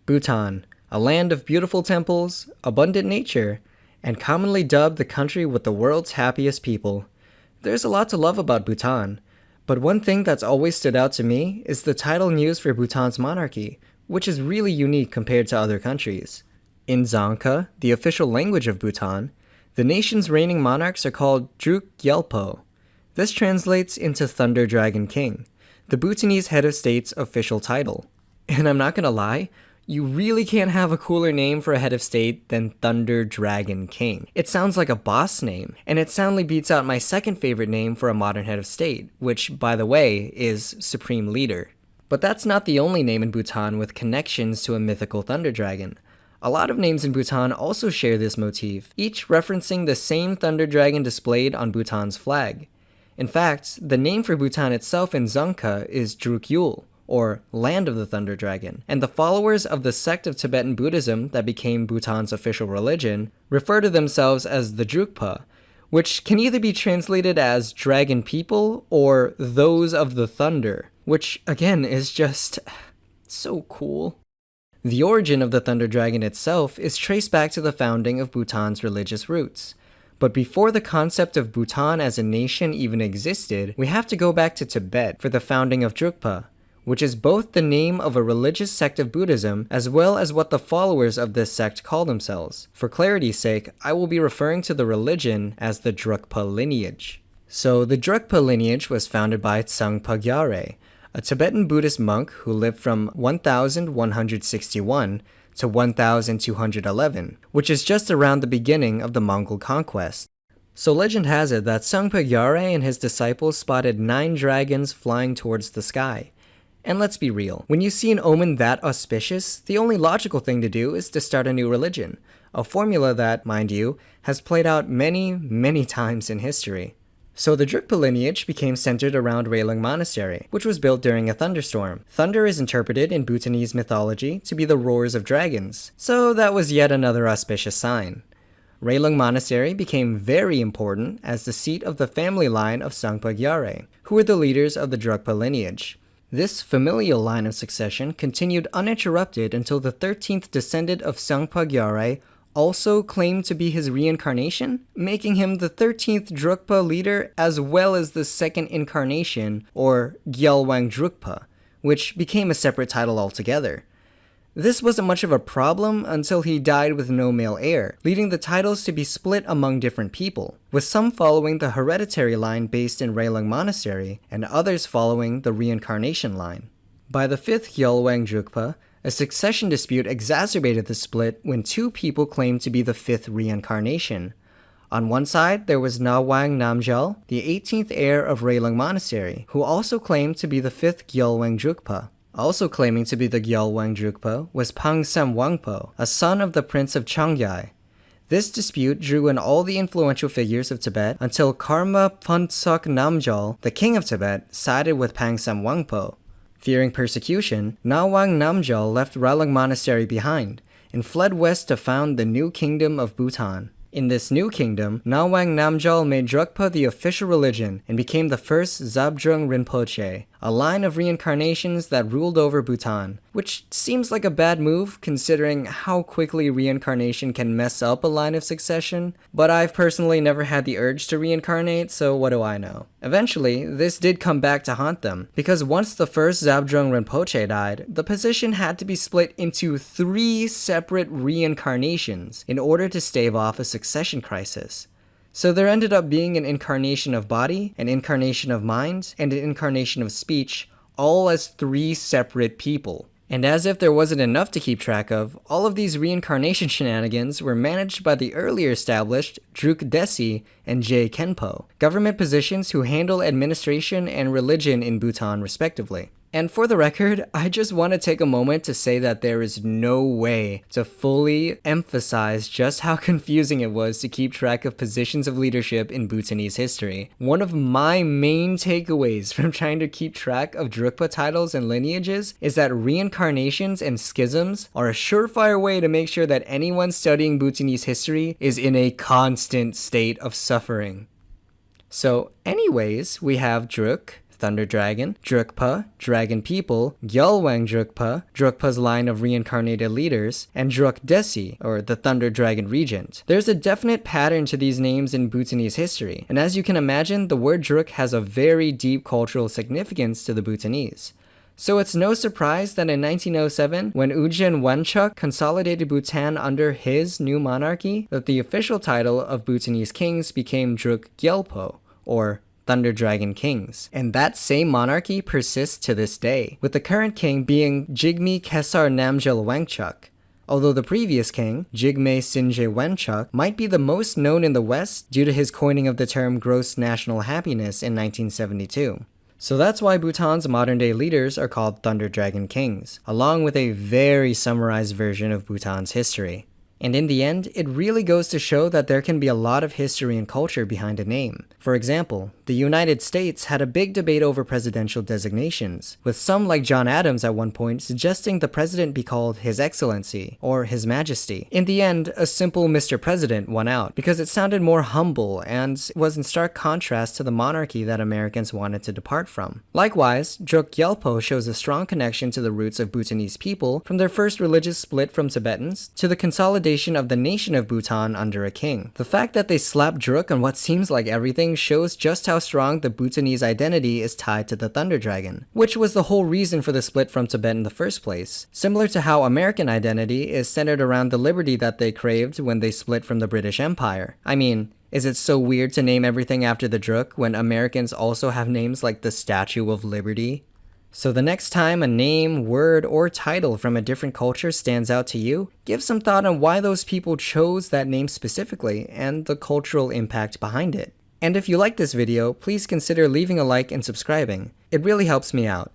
Bhutan, a land of beautiful temples, abundant nature, and commonly dubbed the country with the world's happiest people. There's a lot to love about Bhutan, but one thing that's always stood out to me is the title used for Bhutan's monarchy, which is really unique compared to other countries. In Dzongkha, the official language of Bhutan, the nation's reigning monarchs are called Druk Gyalpo. This translates into Thunder Dragon King, the Bhutanese head of state's official title. And I'm not gonna lie, you really can't have a cooler name for a head of state than Thunder Dragon King. It sounds like a boss name, and it soundly beats out my second favorite name for a modern head of state, which, by the way, is Supreme Leader. But that's not the only name in Bhutan with connections to a mythical thunder dragon. A lot of names in Bhutan also share this motif, each referencing the same thunder dragon displayed on Bhutan's flag. In fact, the name for Bhutan itself in Dzongkha is Druk Gyalpo, or Land of the Thunder Dragon, and the followers of the sect of Tibetan Buddhism that became Bhutan's official religion refer to themselves as the Drukpa, which can either be translated as dragon people or those of the thunder, which again is just so cool. The origin of the thunder dragon itself is traced back to the founding of Bhutan's religious roots. But before the concept of Bhutan as a nation even existed, we have to go back to Tibet for the founding of Drukpa, which is both the name of a religious sect of Buddhism as well as what the followers of this sect call themselves. For clarity's sake, I will be referring to the religion as the Drukpa lineage. So the Drukpa lineage was founded by Tsongkha Gyalpo, a Tibetan Buddhist monk who lived from 1161 to 1211, which is just around the beginning of the Mongol conquest. So legend has it that Tsongkha Gyalpo and his disciples spotted 9 dragons flying towards the sky. And let's be real, when you see an omen that auspicious, the only logical thing to do is to start a new religion, a formula that, mind you, has played out many times in history. So the Drukpa lineage became centered around Railung Monastery, which was built during a thunderstorm. Thunder is interpreted in Bhutanese mythology to be the roars of dragons, so that was yet another auspicious sign. Railung Monastery became very important as the seat of the family line of Tsongkha Gyalpo, who were the leaders of the Drukpa lineage. This familial line of succession continued uninterrupted until the 13th descendant of Tsongkha Gyalpo also claimed to be his reincarnation, making him the 13th Drukpa leader as well as the second incarnation, or Gyalwang Drukpa, which became a separate title altogether. This wasn't much of a problem until he died with no male heir, leading the titles to be split among different people, with some following the hereditary line based in Railung Monastery, and others following the reincarnation line. By the 5th Gyalwang Drukpa, a succession dispute exacerbated the split when 2 people claimed to be the 5th reincarnation. On one side, there was Nawang Namgyal, the 18th heir of Railung Monastery, who also claimed to be the 5th Gyalwang Drukpa. Also claiming to be the Gyalwang Drukpa was Pangsam Wangpo, a son of the Prince of Changyai. This dispute drew in all the influential figures of Tibet until Karma Phuntsok Namgyal, the king of Tibet, sided with Pangsam Wangpo. Fearing persecution, Nawang Namgyal left Railung Monastery behind and fled west to found the new kingdom of Bhutan. In this new kingdom, Nawang Namgyal made Drukpa the official religion and became the first Zabdrung Rinpoche, a line of reincarnations that ruled over Bhutan, which seems like a bad move considering how quickly reincarnation can mess up a line of succession, but I've personally never had the urge to reincarnate, so what do I know? Eventually, this did come back to haunt them, because once the first Zabdrung Rinpoche died, the position had to be split into 3 separate reincarnations in order to stave off a succession crisis. So there ended up being an incarnation of body, an incarnation of mind, and an incarnation of speech, all as 3 separate people. And as if there wasn't enough to keep track of, all of these reincarnation shenanigans were managed by the earlier established Druk Desi and J Khenpo, government positions who handle administration and religion in Bhutan respectively. And for the record, I just want to take a moment to say that there is no way to fully emphasize just how confusing it was to keep track of positions of leadership in Bhutanese history. One of my main takeaways from trying to keep track of Drukpa titles and lineages is that reincarnations and schisms are a surefire way to make sure that anyone studying Bhutanese history is in a constant state of suffering. So anyways, we have Druk, Thunder Dragon, Drukpa, Dragon People, Gyalwang Drukpa, Drukpa's line of reincarnated leaders, and Druk Desi, or the Thunder Dragon Regent. There's a definite pattern to these names in Bhutanese history, and as you can imagine, the word Druk has a very deep cultural significance to the Bhutanese. So it's no surprise that in 1907, when Ujin Wangchuck consolidated Bhutan under his new monarchy, that the official title of Bhutanese kings became Druk Gyalpo, or Thunder Dragon Kings. And that same monarchy persists to this day, with the current king being Jigme Kesar Namgyal Wangchuck. Although the previous king, Jigme Sinje Wangchuck, might be the most known in the West due to his coining of the term gross national happiness in 1972. So that's why Bhutan's modern-day leaders are called Thunder Dragon Kings, along with a very summarized version of Bhutan's history. And in the end, it really goes to show that there can be a lot of history and culture behind a name. For example, the United States had a big debate over presidential designations, with some like John Adams at one point suggesting the president be called His Excellency or His Majesty. In the end, a simple Mr. President won out because it sounded more humble and was in stark contrast to the monarchy that Americans wanted to depart from. Likewise, Druk Gyalpo shows a strong connection to the roots of Bhutanese people from their first religious split from Tibetans to the consolidation of the nation of Bhutan under a king. The fact that they slapped Druk on what seems like everything shows just how strong the Bhutanese identity is tied to the Thunder Dragon, which was the whole reason for the split from Tibet in the first place. Similar to how American identity is centered around the liberty that they craved when they split from the British Empire. I mean, is it so weird to name everything after the Druk when Americans also have names like the Statue of Liberty? So the next time a name, word, or title from a different culture stands out to you, give some thought on why those people chose that name specifically and the cultural impact behind it. And if you like this video, please consider leaving a like and subscribing. It really helps me out.